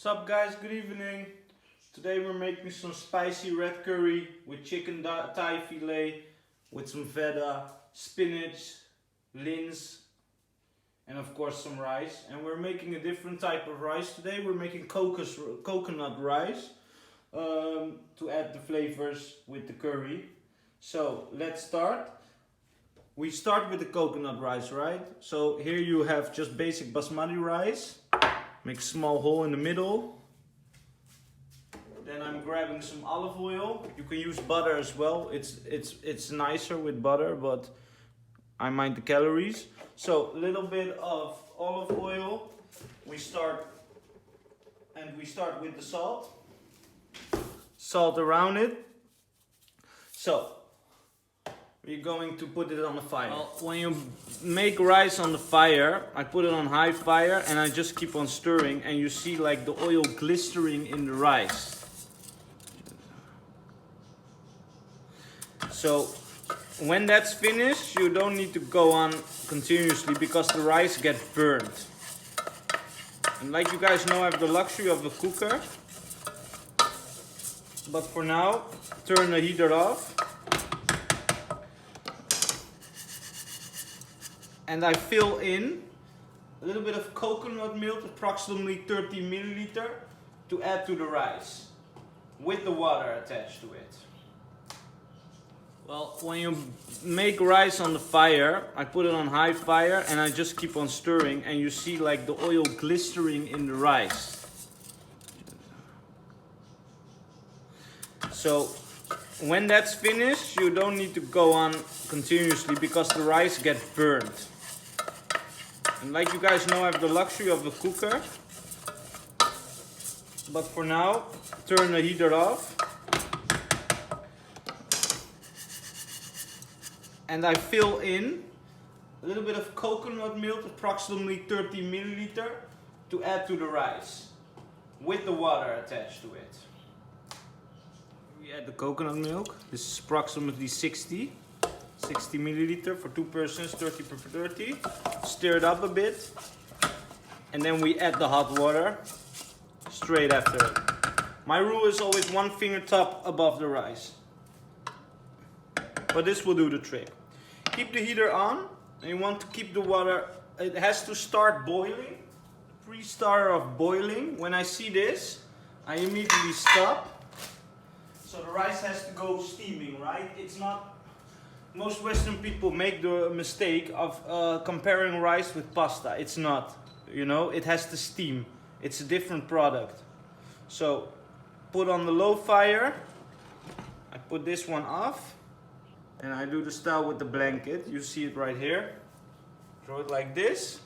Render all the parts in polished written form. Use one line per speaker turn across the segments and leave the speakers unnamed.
Sup guys, good evening. Today we're making some spicy red curry with chicken thigh fillet with some feta, spinach, lentils and of course some rice. And we're making a different type of rice today. We're making coconut rice to add the flavors with the curry. So let's start. We start with the coconut rice, right? So here you have just basic basmati rice. Make a small hole in the middle. Then I'm grabbing some olive oil. You can use butter as well. It's nicer with butter, but I mind the calories. So a little bit of olive oil. We start with the salt. Salt around it. So we're going to put it on the fire. Well, when you make rice on the fire, I put it on high fire and I just keep on stirring and you see like the oil glistering in the rice. So when that's finished, you don't need to go on continuously because the rice gets burned. And like you guys know, I have the luxury of the cooker. But for now, turn the heater off. And I fill in a little bit of coconut milk, approximately 30 milliliter, to add to the rice with the water attached to it. Well, when you make rice on the fire, I put it on high fire and I just keep on stirring and you see like the oil glistering in the rice. So when that's finished, you don't need to go on continuously because the rice gets burned. And like you guys know, I have the luxury of the cooker. But for now, turn the heater off. And I fill in a little bit of coconut milk, approximately 30 milliliter, to add to the rice with the water attached to it. We add the coconut milk. This is approximately 60 milliliter for 2 persons, 30 per 30. Stir it up a bit. And then we add the hot water straight after it. My rule is always 1 finger top above the rice. But this will do the trick. Keep the heater on. And you want to keep the water, it has to start boiling. Pre-starter of boiling. When I see this, I immediately stop. So the rice has to go steaming, right? It's not. Most Western people make the mistake of comparing rice with pasta. It's not, you know, it has to steam. It's a different product. So put on the low fire. I put this one off. And I do the style with the blanket. You see it right here. Throw it like this.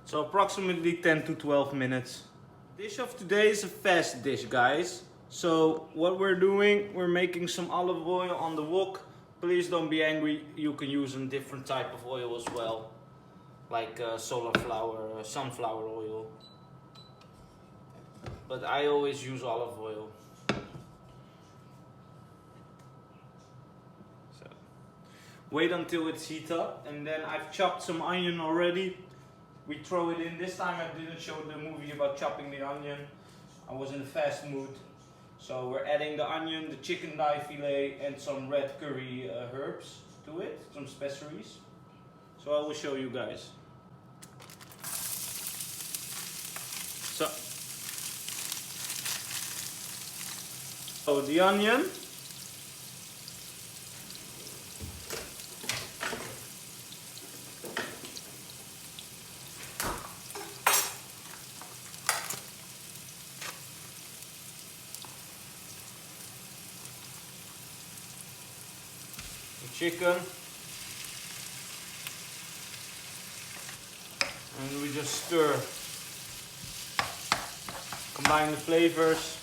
So approximately 10 to 12 minutes. The dish of today is a fast dish, guys. So what we're doing, we're making some olive oil on the wok. Please don't be angry, you can use a different type of oil as well. Like sunflower oil. But I always use olive oil. So wait until it's heat up and then I've chopped some onion already. We throw it in. This time I didn't show the movie about chopping the onion. I was in a fast mood. So we're adding the onion, the chicken thigh fillet and some red curry herbs to it, some speceries. So I will show you guys. So the onion. Chicken, and we just stir, combine the flavors.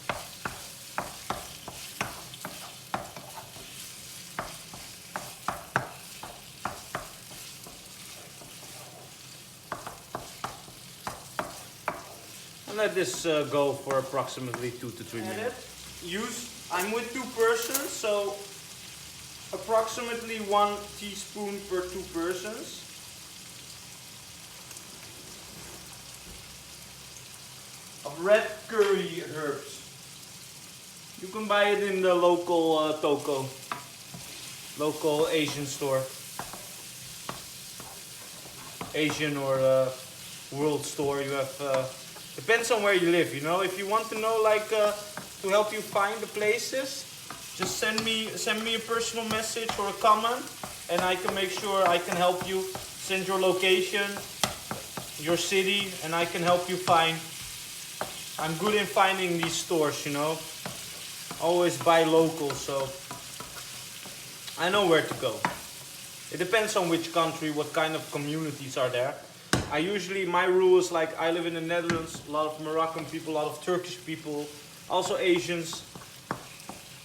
And let this go for approximately 2 to 3 minutes. I'm with 2 persons, so approximately 1 teaspoon per 2 persons. Of red curry herbs. You can buy it in the local toko, local Asian store, Asian or world store. You have depends on where you live. You know, if you want to know, like, to help you find the places, just send me a personal message or a comment, and I can make sure I can help you. Send your location, your city, and I can help you find. I'm good in finding these stores, you know. Always buy local, so I know where to go. It depends on which country, what kind of communities are there. My rule is, like, I live in the Netherlands, a lot of Moroccan people, a lot of Turkish people, also Asians.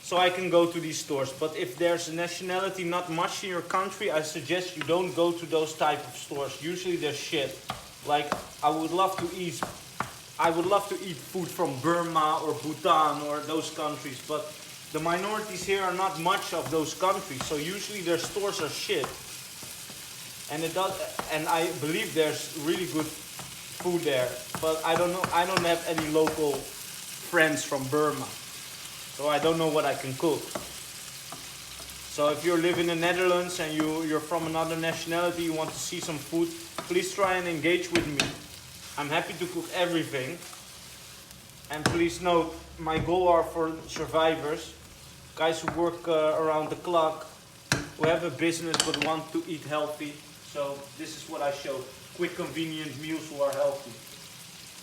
So I can go to these stores. But if there's a nationality not much in your country, I suggest you don't go to those type of stores. Usually they're shit. Like, I would love to eat food from Burma or Bhutan or those countries, but the minorities here are not much of those countries, so usually their stores are shit. And I believe there's really good food there, but I don't know. I don't have any local friends from Burma, so I don't know what I can cook. So if you live in the Netherlands and you're from another nationality, you want to see some food, please try and engage with me. I'm happy to cook everything. And please note, my goal are for survivors, guys who work around the clock, who have a business but want to eat healthy. So this is what I show, quick convenient meals who are healthy.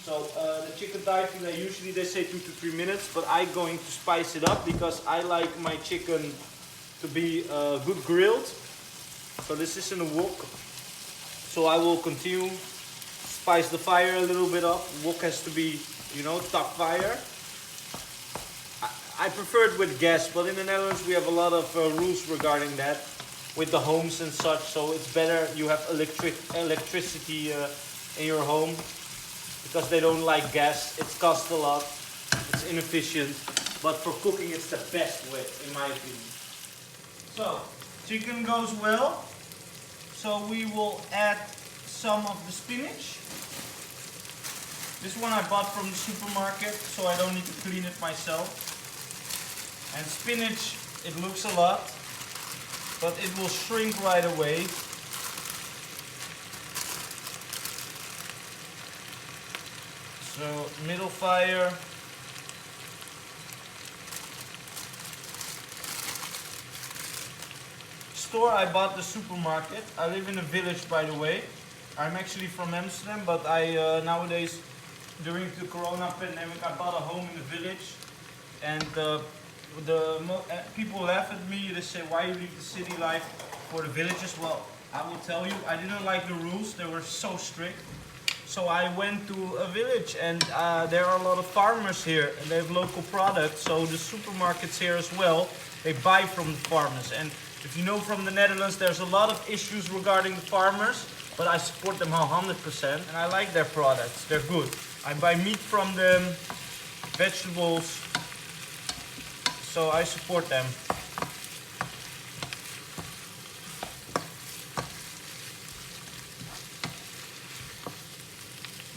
So the chicken thigh filet, usually they say 2 to 3 minutes, but I'm going to spice it up because I like my chicken to be good grilled. So this is in a wok. So I will continue. Spice the fire a little bit up. Wok has to be, you know, top fire. I prefer it with gas, but in the Netherlands we have a lot of rules regarding that with the homes and such. So it's better you have electricity in your home because they don't like gas. It costs a lot. It's inefficient, but for cooking it's the best way, in my opinion. So chicken goes well. So we will add some of the spinach. This one I bought from the supermarket, so I don't need to clean it myself. And spinach, it looks a lot, but it will shrink right away. So middle fire. Store I bought the supermarket. I live in a village, by the way. I'm actually from Amsterdam, but I nowadays, during the corona pandemic, I bought a home in the village, and people laugh at me. They say, why you leave the city life for the villages? Well, I will tell you, I didn't like the rules. They were so strict. So I went to a village, and there are a lot of farmers here, and they have local products. So the supermarkets here as well, they buy from the farmers. And if you know, from the Netherlands, there's a lot of issues regarding the farmers, but I support them 100%, and I like their products. They're good. I buy meat from them, vegetables, so I support them.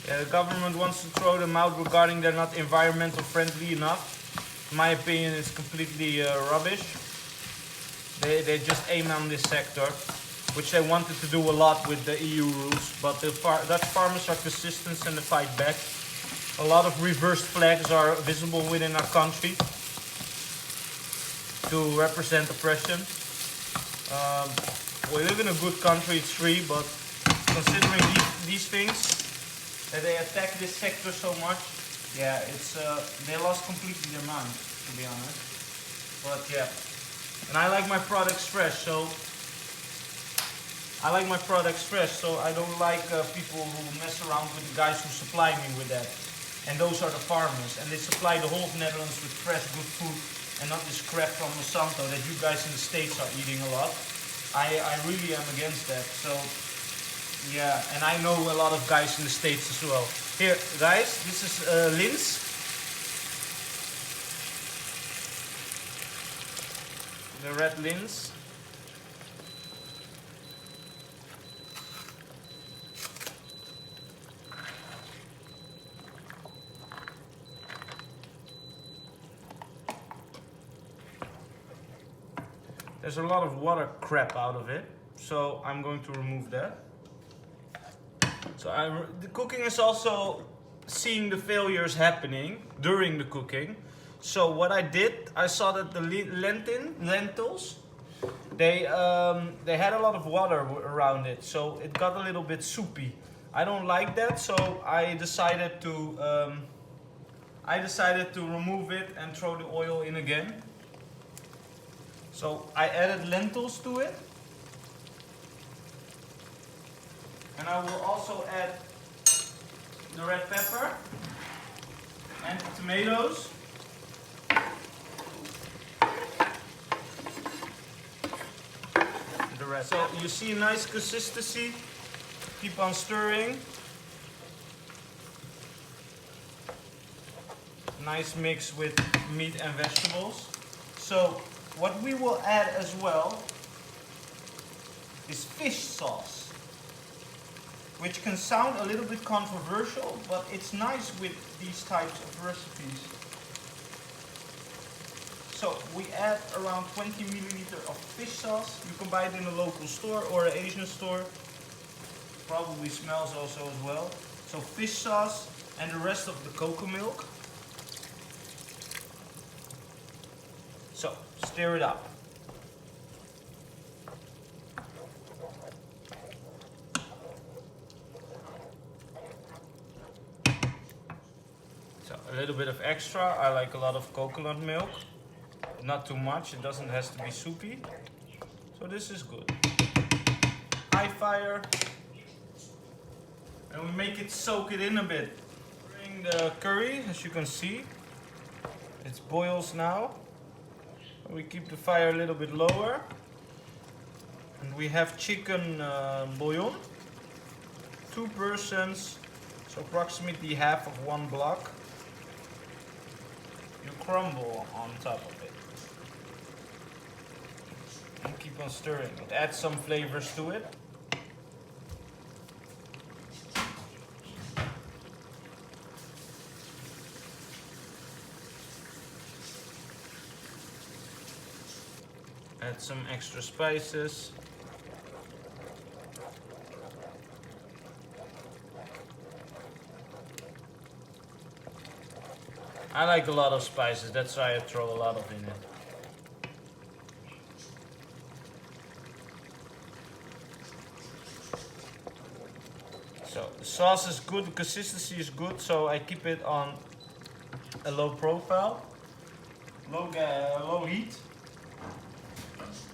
Yeah, the government wants to throw them out regarding they're not environmental friendly enough. In my opinion, it's completely rubbish. They just aim on this sector, which they wanted to do a lot with the EU rules, but the Dutch farmers are consistent and they fight back. A lot of reversed flags are visible within our country to represent oppression. We live in a good country, it's free, but considering these things, that they attack this sector so much, yeah, it's they lost completely their mind, to be honest. But yeah, and I like my products fresh, so I don't like people who mess around with the guys who supply me with that. And those are the farmers, and they supply the whole of Netherlands with fresh, good food, and not this crap from Monsanto that you guys in the States are eating a lot. I really am against that. So yeah, and I know a lot of guys in the States as well. Here, guys, this is lentils. The red lentils. There's a lot of water crap out of it, so I'm going to remove that. So the cooking is also seeing the failures happening during the cooking. So what I did, I saw that the lentils, they had a lot of water around it, so it got a little bit soupy. I don't like that, so I decided to remove it and throw the oil in again. So I added lentils to it. And I will also add the red pepper and the tomatoes. So you see a nice consistency. Keep on stirring. Nice mix with meat and vegetables. So what we will add as well is fish sauce, which can sound a little bit controversial, but it's nice with these types of recipes. So we add around 20 milliliters of fish sauce. You can buy it in a local store or an Asian store. Probably smells also as well. So fish sauce and the rest of the cocoa milk. So stir it up. So a little bit of extra. I like a lot of coconut milk. Not too much, it doesn't have to be soupy. So this is good. High fire. And we make it soak it in a bit. Bring the curry, as you can see. It boils now. We keep the fire a little bit lower. And we have chicken bouillon. 2 persons, so approximately half of 1 block. You crumble on top of it. And keep on stirring. It adds some flavors to it. Add some extra spices. I like a lot of spices, that's why I throw a lot of in it. So the sauce is good, the consistency is good, so I keep it on a low profile, low heat,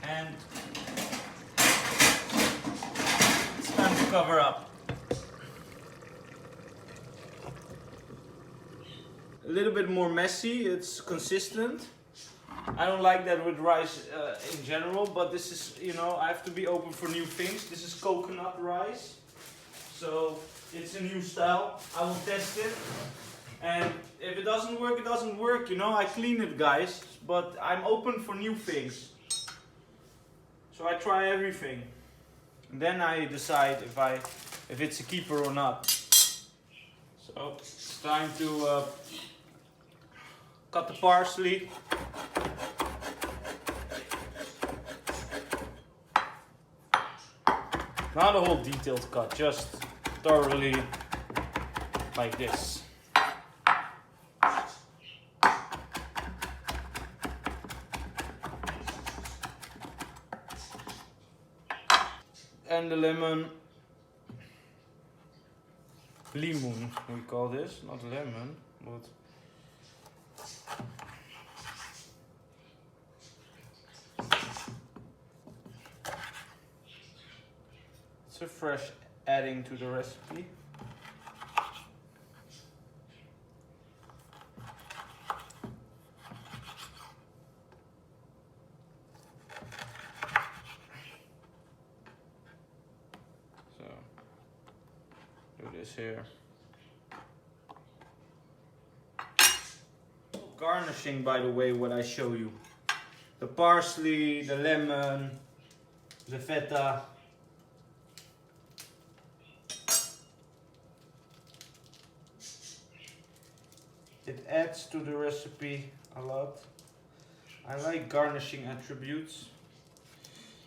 and it's time to cover up. A little bit more messy, it's consistent. I don't like that with rice in general, but this is, you know, I have to be open for new things. This is coconut rice. So it's a new style. I will test it, and if it doesn't work, it doesn't work. You know, I clean it, guys. But I'm open for new things. So I try everything, and then I decide if it's a keeper or not. So it's time to cut the parsley. Not a whole detailed cut, just thoroughly like this. And the lemon. Limon, we call this, not lemon, but it's a fresh adding to the recipe. So do this here. Garnishing, by the way, what I show you. The parsley, the lemon, the feta. It adds to the recipe a lot. I like garnishing attributes.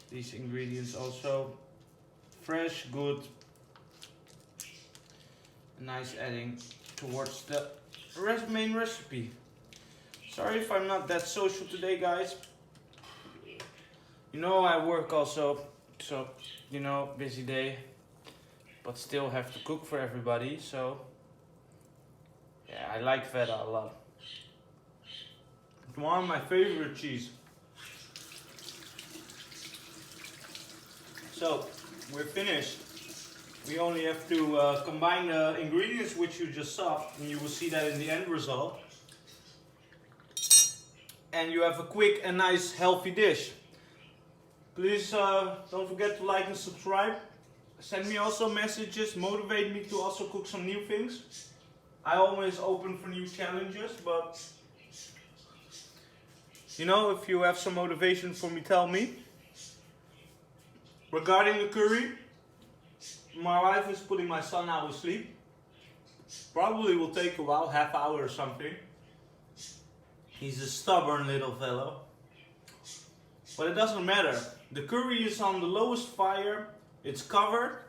These ingredients also fresh, good, nice adding towards the main recipe. Sorry if I'm not that social today, guys. You know I work also, so you know, busy day, but still have to cook for everybody. So yeah, I like feta a lot. It's one of my favorite cheese. So we're finished. We only have to combine the ingredients which you just saw, and you will see that in the end result. And you have a quick and nice healthy dish. Please don't forget to like and subscribe. Send me also messages, motivate me to also cook some new things. I always open for new challenges, but you know, if you have some motivation for me, tell me. Regarding the curry, my wife is putting my son now to sleep. Probably will take a while, half hour or something. He's a stubborn little fellow. But it doesn't matter. The curry is on the lowest fire. It's covered.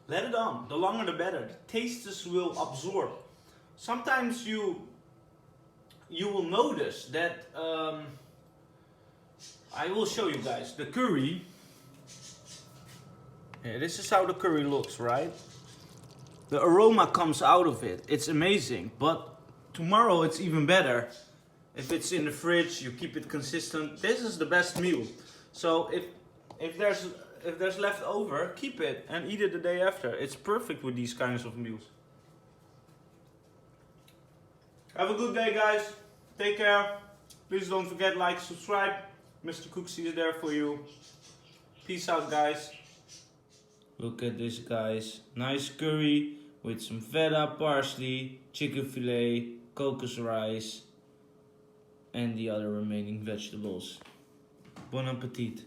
Let it on. The longer the better. The tastes will absorb. Sometimes you will notice that I will show you guys the curry. Yeah, this is how the curry looks, right? The aroma comes out of it. It's amazing. But tomorrow it's even better. If it's in the fridge, you keep it consistent. This is the best meal. So if there's left over, keep it and eat it the day after. It's perfect with these kinds of meals. Have a good day, guys. Take care. Please don't forget like, subscribe. Mr. Cooksy is there for you. Peace out, guys. Look at this, guys. Nice curry with some feta, parsley, chicken fillet, couscous rice, and the other remaining vegetables. Bon appetit.